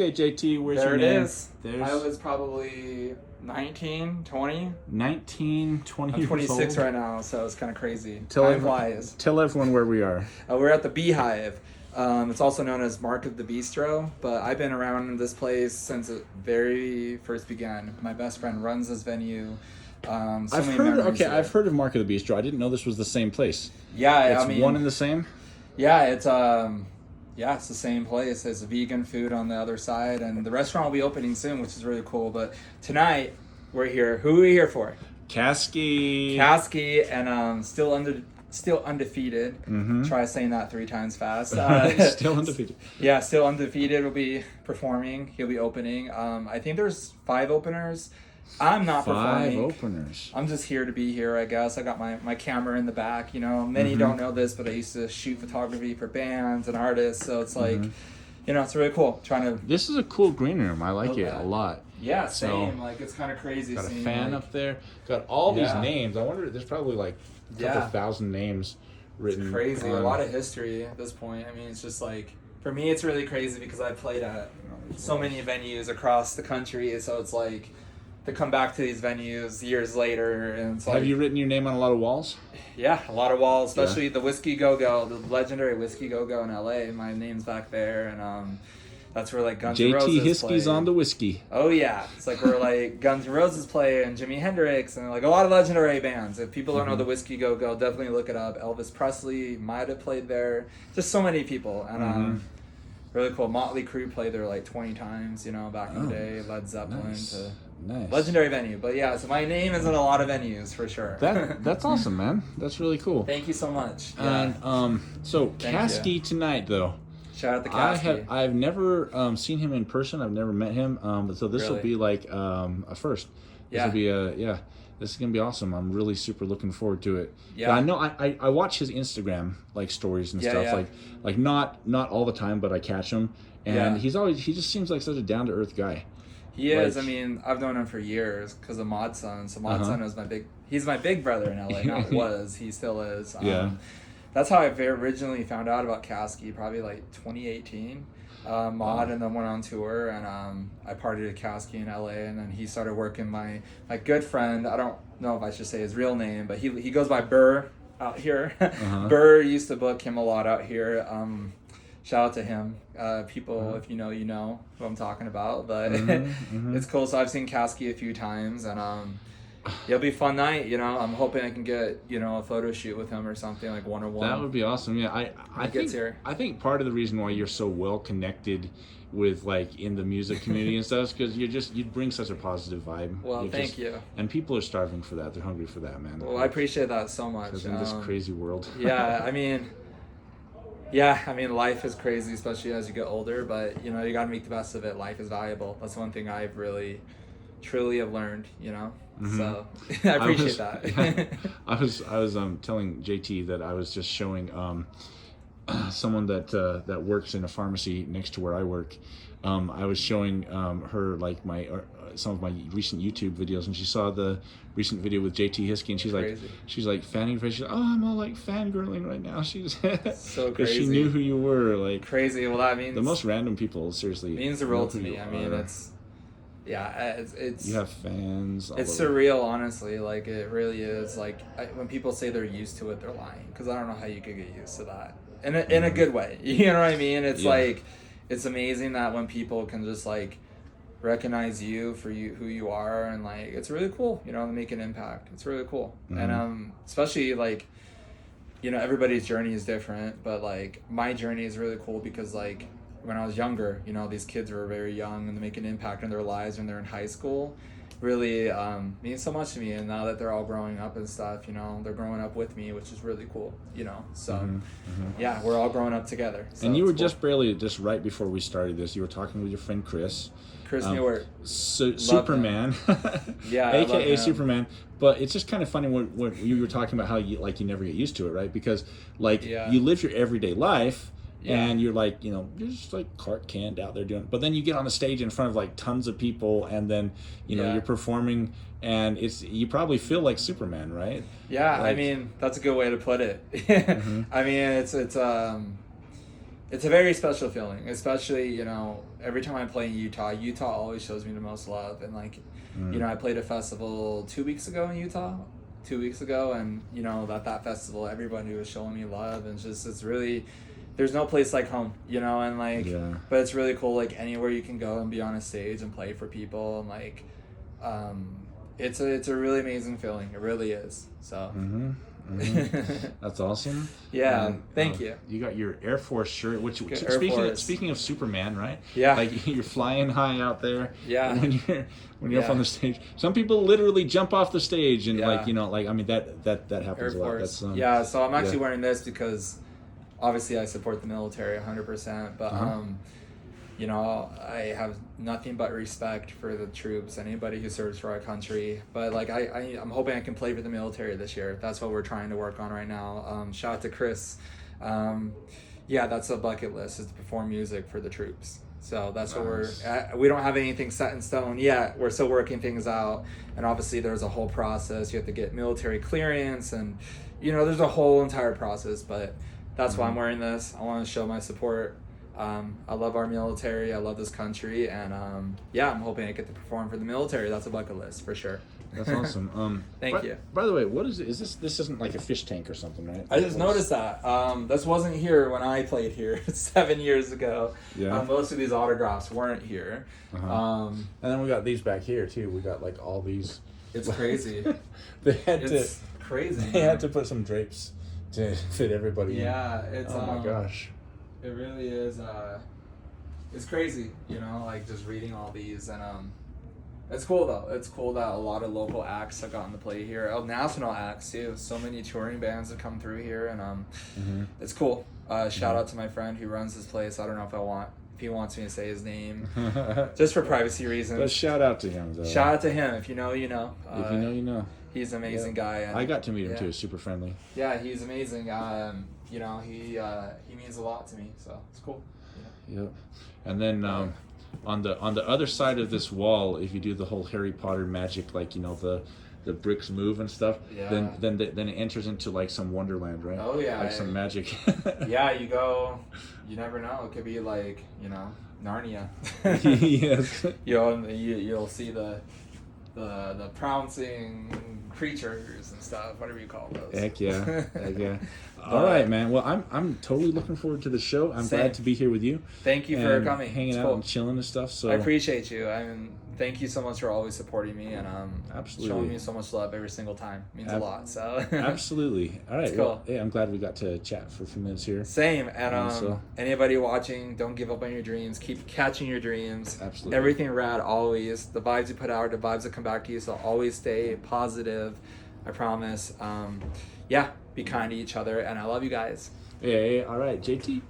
Okay, JT, where's There your it name? is. There's I was probably 19, 20. 19, 20 I'm years 26 old. right now, so it's kind of crazy. Tell Time everyone, flies. tell everyone where we are. We're at the Beehive. It's also known as Mark of the Bistro, but I've been around this place since it very first began. My best friend runs this venue. I've heard of Mark of the Bistro. I didn't know this was the same place. Yeah, It's one and the same? yeah, it's the same place. There's vegan food on the other side, and the restaurant will be opening soon, which is really cool. But tonight we're here. Who are we here for? Caskey. Caskey and Still Undefeated. Mm-hmm. Try saying that 3 times fast. Still Undefeated. Yeah, Still Undefeated will be performing. He'll be opening. I think there's 5 openers. I'm not performing. 5 openers. I'm just here to be here, I guess. I got my camera in the back. You know, many don't know this, but I used to shoot photography for bands and artists. So it's like, you know, it's really cool. Trying to. This is a cool green room. I like build it that. a lot. Yeah, So, same. Like, it's kind of crazy. Got a seeing, fan like, up there. Got all these Yeah. names. I wonder, there's probably like a couple thousand names written. It's crazy. A on- lot of history at this point. I mean, it's just like, for me, it's really crazy because I played at so many venues across the country. So it's like, to come back to these venues years later, and it's like, Have you written your name on a lot of walls? yeah, a lot of walls, especially the Whiskey Go-Go, the legendary Whiskey Go-Go in LA. My name's back there, and that's where like Guns N' Roses JT Hiskey's play. on the whiskey. Oh yeah, it's like where like Guns N' Roses play and Jimi Hendrix and like a lot of legendary bands. If people don't know the Whiskey Go-Go, definitely look it up. Elvis Presley might have played there. Just so many people, and really cool. Motley Crue played there like 20 times, you know, back in the day. Led Zeppelin to Nice. legendary venue. But yeah, so my name is in a lot of venues for sure. That's awesome, man. That's really cool. Thank you so much. Yeah. And so Thank Caskey tonight though. Shout out to Caskey. I've never seen him in person. I've never met him. So this will Really? be like a first. This will be this is gonna be awesome. I'm really super looking forward to it. Yeah. I know I watch his Instagram like stories and stuff. yeah. Like not all the time, but I catch him. And he just seems like such a down to earth guy. He is. Like- I mean, I've known him for years because of Mod Son. So Mod Son is he's my big brother in LA. Not was, he still is. Yeah. That's how I originally found out about Caskey, probably like 2018. Mod and then went on tour, and I partied at Caskey in LA, and then he started working my good friend. I don't know if I should say his real name, but he goes by Burr out here. Burr used to book him a lot out here. Shout out to him. People, if you know who I'm talking about. But it's cool. So I've seen Caskey a few times, and it'll be a fun night. You know, I'm hoping I can get a photo shoot with him or something like 101. That would be awesome. Yeah, I think part of the reason why you're so well connected with like in the music community and stuff is because you bring such a positive vibe. Well, thank you. And people are starving for that. They're hungry for that, man. Well, I appreciate that so much. Because in this crazy world. I mean, life is crazy, especially as you get older. But you got to make the best of it. Life is valuable. That's one thing I've really, truly have learned. So I appreciate that. I was telling JT that I was just showing someone that works in a pharmacy next to where I work. I was showing her like some of my recent YouTube videos, and she saw the recent video with JT Hiskey, and she's like fanning her face. She's like, oh, I'm all like fangirling right now. She's so crazy because she knew who you were. Like crazy. Well, that means the most random people. Seriously, means the world to me. I mean, it's you have fans. It's surreal, honestly. Like it really is. Like when people say they're used to it, they're lying. Because I don't know how you could get used to that in a good way. You know what I mean? It's like it's amazing that when people can just like recognize you for who you are, and like it's really cool. To make an impact. It's really cool, and especially like everybody's journey is different, but like my journey is really cool because like when I was younger, these kids were very young and they make an impact in their lives when they're in high school. Really means so much to me, and now that they're all growing up and stuff, they're growing up with me, which is really cool. So yeah, we're all growing up together. So and you were cool. just right before we started this, you were talking with your friend Chris Newer. Superman. Yeah, aka Superman. But it's just kind of funny when you were talking about how you never get used to it, right? Because like you live your everyday life. Yeah. And you're like, you're just like Clark Kent out there doing it. But then you get on the stage in front of like tons of people, and then, you're performing, and you probably feel like Superman, right? Yeah, I mean, that's a good way to put it. I mean, it's it's a very special feeling, especially, every time I play in Utah. Utah always shows me the most love. And like, I played a festival 2 weeks ago in Utah, 2 weeks ago. And, at that festival, everybody was showing me love. And it's really, there's no place like home, and like, but it's really cool. Like anywhere you can go and be on a stage and play for people. And like, it's a really amazing feeling. It really is. So. That's awesome. Yeah, thank you. You got your Air Force shirt, which Force. speaking of Superman, right? Yeah. Like you're flying high out there. Yeah. When you're up on the stage, some people literally jump off the stage and that happens Air a lot. Force. That's So I'm actually wearing this because obviously I support the military 100%, but I have nothing but respect for the troops, anybody who serves for our country. But like I'm hoping I can play for the military this year. That's what we're trying to work on right now. Shout out to Chris. That's a bucket list, is to perform music for the troops. So that's what we don't have anything set in stone yet. We're still working things out, and obviously there's a whole process. You have to get military clearance, and there's a whole entire process. But that's why I'm wearing this. I want to show my support. I love our military. I love this country, and I'm hoping I get to perform for the military. That's a bucket list for sure. That's awesome. Thank you. By the way, what is it? Is this? This isn't like a fish tank or something, right? I just noticed that. This wasn't here when I played here 7 years ago. Yeah. Most of these autographs weren't here. And then we got these back here too. We got like all these. It's crazy. It's crazy. They had to put some drapes to fit everybody. Yeah, it's. Oh my gosh. It really is. It's crazy, like just reading all these, and it's cool though. It's cool that a lot of local acts have gotten to play here. Oh, national acts too. So many touring bands have come through here, and it's cool. Shout out to my friend who runs this place. I don't know if he wants me to say his name, just for privacy reasons. But shout out to him though. Shout out to him. If you know, you know. If you know, you know. He's an amazing guy. And, I got to meet him too. Super friendly. Yeah, he's amazing. He means a lot to me, so it's cool. Yep. And then on the other side of this wall, if you do the whole Harry Potter magic, like the bricks move and stuff, then it enters into like some wonderland, right? Oh yeah, like some magic. Yeah, you go. You never know. It could be like Narnia. Yes. You'll see the pouncing creatures and stuff, whatever you call those. Heck yeah. All right, man. Well, I'm totally looking forward to the show. I'm glad to be here with you. Thank you for coming, hanging out and chilling and stuff. So I appreciate you. Thank you so much for always supporting me and absolutely showing me so much love every single time. It means a lot. So absolutely. All right. Cool. Well, hey, I'm glad we got to chat for a few minutes here. Same. And anybody watching, don't give up on your dreams. Keep catching your dreams. Absolutely. Everything rad always. The vibes you put out are the vibes that come back to you. So always stay positive. I promise. Be kind to each other, and I love you guys. Yeah. All right, JT.